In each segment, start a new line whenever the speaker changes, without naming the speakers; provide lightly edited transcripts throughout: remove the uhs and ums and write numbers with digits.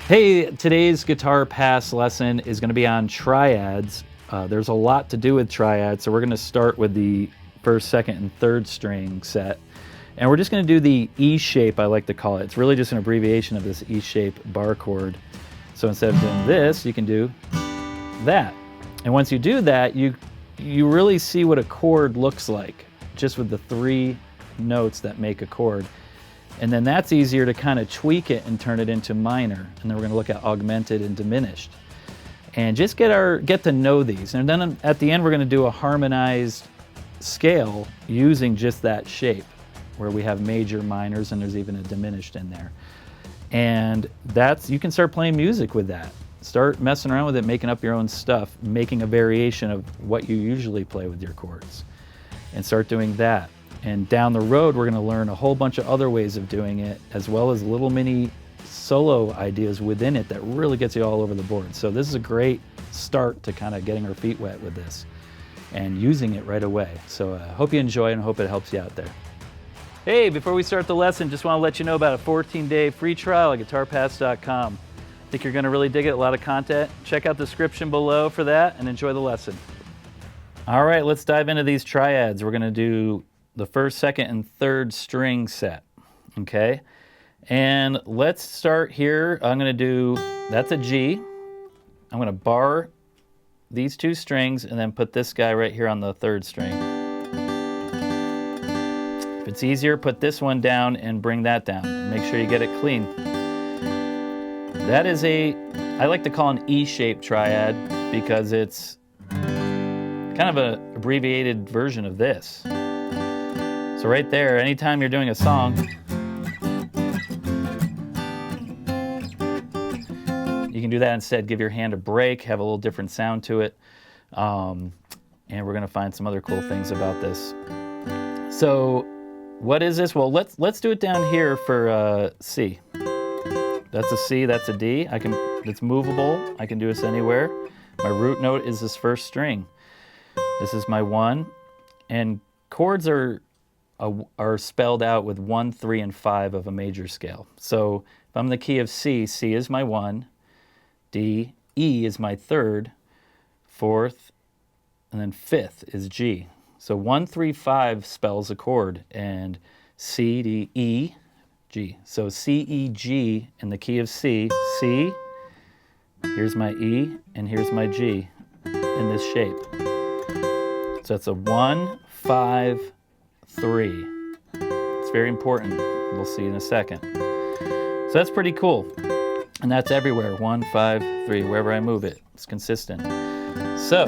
Hey, today's guitar pass lesson is going to be on triads. There's a lot to do with triads, so we're going to start with the first, second, and third string set. And we're just going to do the E shape, I like to call it. It's really just an abbreviation of this E shape bar chord. So instead of doing this, you can do that. And once you do that, you really see what a chord looks like, just with the three notes that make a chord. And then that's easier to kind of tweak it and turn it into minor. And then we're going to look at augmented and diminished. And just get to know these. And then at the end, we're going to do a harmonized scale using just that shape, where we have major, minors, and there's even a diminished in there. And you can start playing music with that. Start messing around with it, making up your own stuff, making a variation of what you usually play with your chords. And start doing that. And down the road, we're going to learn a whole bunch of other ways of doing it, as well as little mini solo ideas within it that really gets you all over the board. So this is a great start to kind of getting our feet wet with this and using it right away. So I hope you enjoy it and hope it helps you out there. Hey, before we start the lesson, just want to let you know about a 14-day free trial at guitarpass.com. I think you're going to really dig it, a lot of content. Check out the description below for that and enjoy the lesson. All right, let's dive into these triads. We're going to do the first, second, and third string set, okay? And let's start here. I'm going to do, that's a G. I'm going to bar these two strings and then put this guy right here on the third string. If it's easier, put this one down and bring that down. And make sure you get it clean. That is I like to call an E-shaped triad because it's kind of an abbreviated version of this. So right there, anytime you're doing a song, you can do that instead. Give your hand a break, have a little different sound to it. And we're going to find some other cool things about this. So what is this? Well, let's do it down here for C. That's a C, that's a D. It's movable. I can do this anywhere. My root note is this first string. This is my 1. And chords are spelled out with 1, 3, and 5 of a major scale. So if I'm in the key of C, C is my 1, D, E is my 3rd, 4th, and then 5th is G. So 1, 3, 5 spells a chord, and C, D, E, G. So C, E, G in the key of C, C, here's my E, and here's my G in this shape. So it's a 1, 5, 3. It's very important. We'll see in a second. So that's pretty cool. And that's everywhere. 1, 5, 3. Wherever I move it, it's consistent. So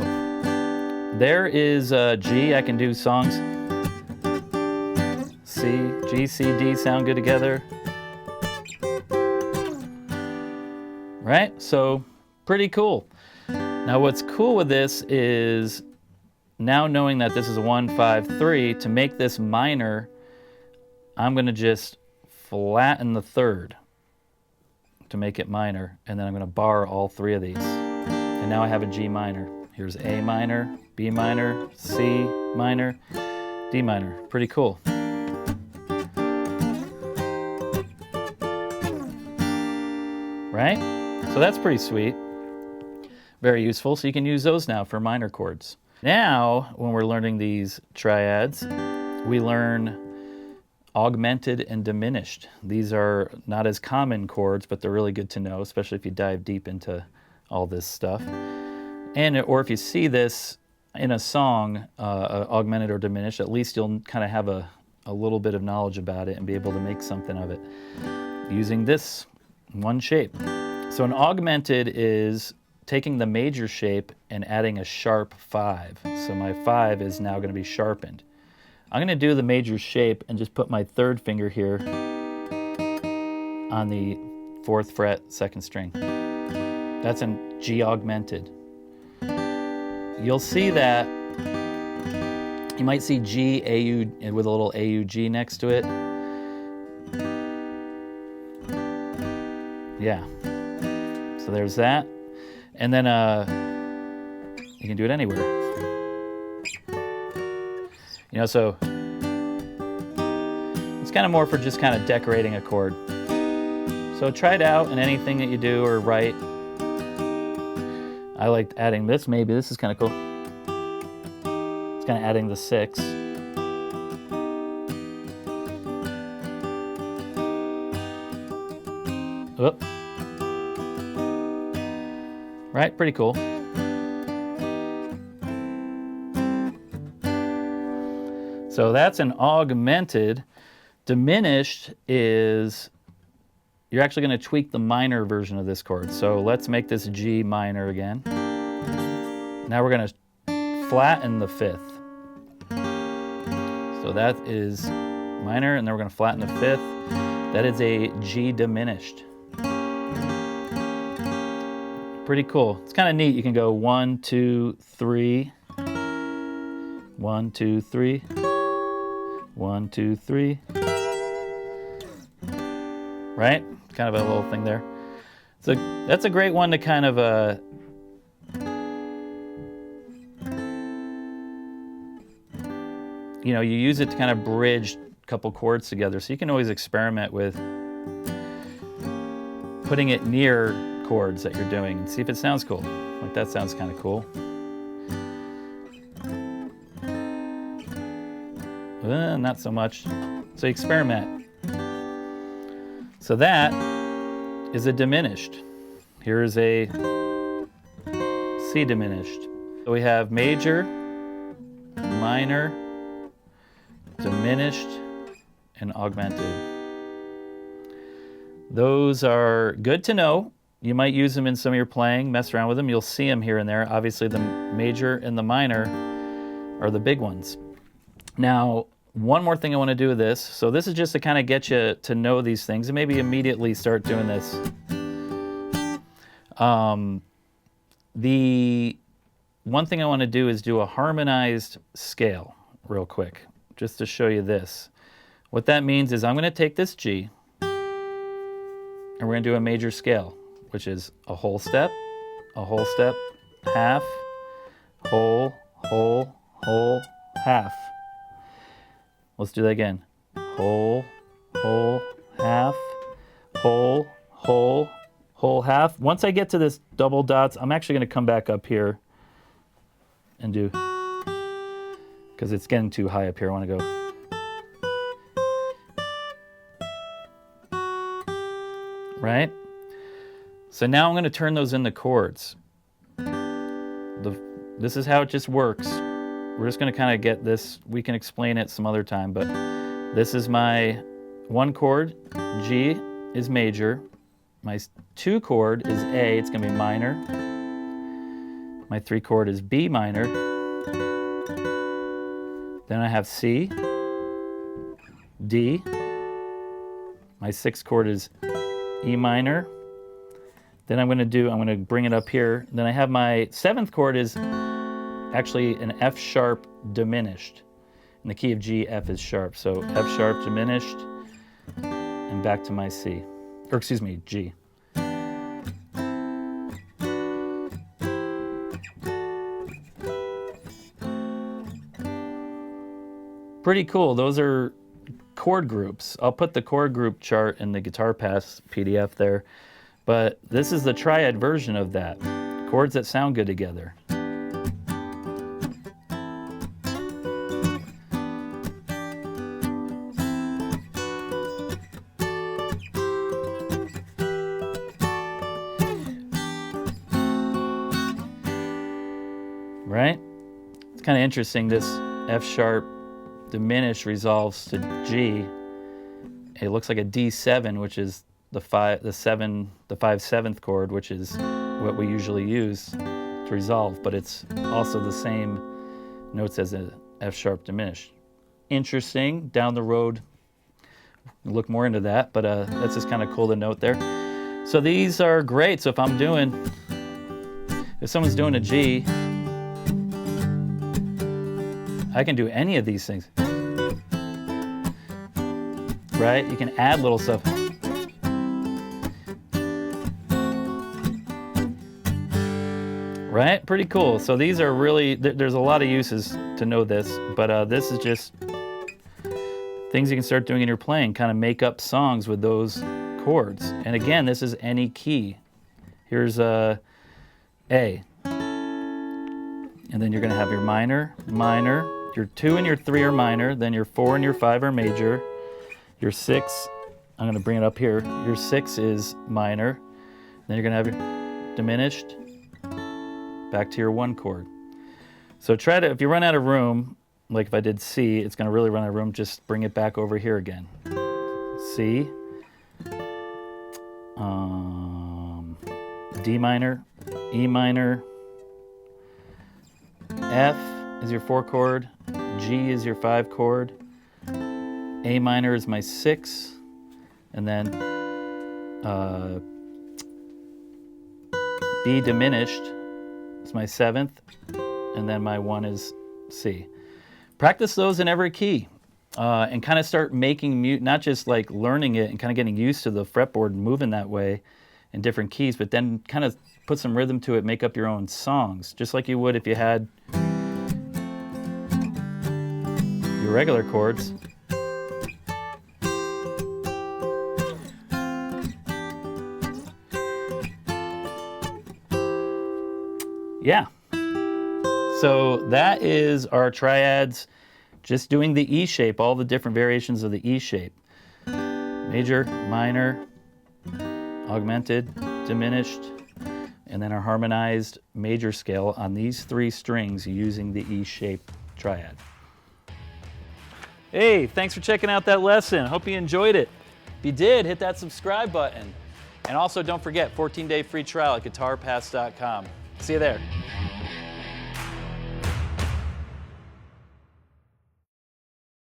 there is G. I can do songs. C, G, C, D sound good together. Right? So pretty cool. Now what's cool with this is now knowing that this is a 1, 5, 3, to make this minor, I'm going to just flatten the 3rd to make it minor, and then I'm going to bar all 3 of these. And now I have a G minor. Here's A minor, B minor, C minor, D minor. Pretty cool. Right? So that's pretty sweet. Very useful. So you can use those now for minor chords. Now, when we're learning these triads, we learn augmented and diminished. These are not as common chords, but they're really good to know, especially if you dive deep into all this stuff. Or if you see this in a song, augmented or diminished, at least you'll kind of have a little bit of knowledge about it and be able to make something of it using this one shape. So an augmented is taking the major shape and adding a sharp 5. So my 5 is now going to be sharpened. I'm going to do the major shape and just put my 3rd finger here on the 4th fret, 2nd string. That's in G augmented. You'll see that you might see G, AU with a little AUG next to it. Yeah. So there's that. And then you can do it anywhere. You know, so it's kind of more for just kind of decorating a chord. So So try it out in anything that you do or write. I liked adding this, maybe this is kind of cool. It's kind of adding the 6. Whoop. Right, pretty cool. So that's an augmented. Diminished is, you're actually going to tweak the minor version of this chord. So let's make this G minor again. Now we're going to flatten the 5th. So that is minor, and then we're going to flatten the 5th. That is a G diminished. Pretty cool. It's kind of neat. You can go 1, 2, 3. 1, 2, 3. 1, 2, 3. Right? Kind of a little thing there. So that's a great one to kind of you know, you use it to kind of bridge a couple chords together. So you can always experiment with putting it near chords that you're doing and see if it sounds cool. Like that sounds kind of cool. Not so much. So experiment. So that is a diminished. Here is a C diminished. So we have major, minor, diminished, and augmented. Those are good to know. You might use them in some of your playing, mess around with them. You'll see them here and there. Obviously the major and the minor are the big ones. Now, one more thing I want to do with this. So this is just to kind of get you to know these things and maybe immediately start doing this. The one thing I want to do is do a harmonized scale real quick, just to show you this. What that means is I'm going to take this G and we're going to do a major scale, which is a whole step, half, whole, half. Let's do that again. Whole, half, whole, half. Once I get to this double dots, I'm actually going to come back up here and do, because it's getting too high up here. I want to go. Right? So now I'm going to turn those into chords. This is how it just works. We're just going to kind of get this. We can explain it some other time, but this is my 1 chord. G is major. My 2 chord is A. It's going to be minor. My 3 chord is B minor. Then I have C, D. My 6th chord is E minor. Then I'm going to bring it up here. Then I have my 7th chord is actually an F sharp diminished. In the key of G, F is sharp. So F sharp diminished and back to my C. Or excuse me, G. Pretty cool. Those are chord groups. I'll put the chord group chart in the Guitar Pass PDF there. But this is the triad version of that. Chords that sound good together. Right? It's kind of interesting. This F sharp diminished resolves to G. It looks like a D7, which is the 5/7 chord, which is what we usually use to resolve, but it's also the same notes as an F sharp diminished. Interesting. Down the road, look more into that, but that's just kind of cool to note there. So these are great. So if someone's doing a G, I can do any of these things. Right? You can add little stuff. Right? Pretty cool. So these are really, there's a lot of uses to know this, but this is just things you can start doing in your playing, kind of make up songs with those chords. And again, this is any key. Here's A. And then you're going to have your minor, minor. Your 2 and your 3 are minor. Then your 4 and your 5 are major. Your 6, I'm going to bring it up here. Your 6 is minor. Then you're going to have your diminished back to your 1 chord. So try to, if you run out of room, like if I did C, it's going to really run out of room, just bring it back over here again. C, D minor, E minor, F is your 4 chord, G is your 5 chord, A minor is my 6, and then B diminished is my 7th, and then my 1 is C. Practice those in every key and kind of start making mute, not just like learning it and kind of getting used to the fretboard moving that way in different keys, but then kind of put some rhythm to it, make up your own songs, just like you would if you had your regular chords. Yeah. So that is our triads, just doing the E shape, all the different variations of the E shape. Major, minor, augmented, diminished, and then our harmonized major scale on these 3 strings using the EShape Triad. Hey, thanks for checking out that lesson. Hope you enjoyed it. If you did, hit that subscribe button. And also don't forget, 14-day free trial at guitarpass.com. See you there.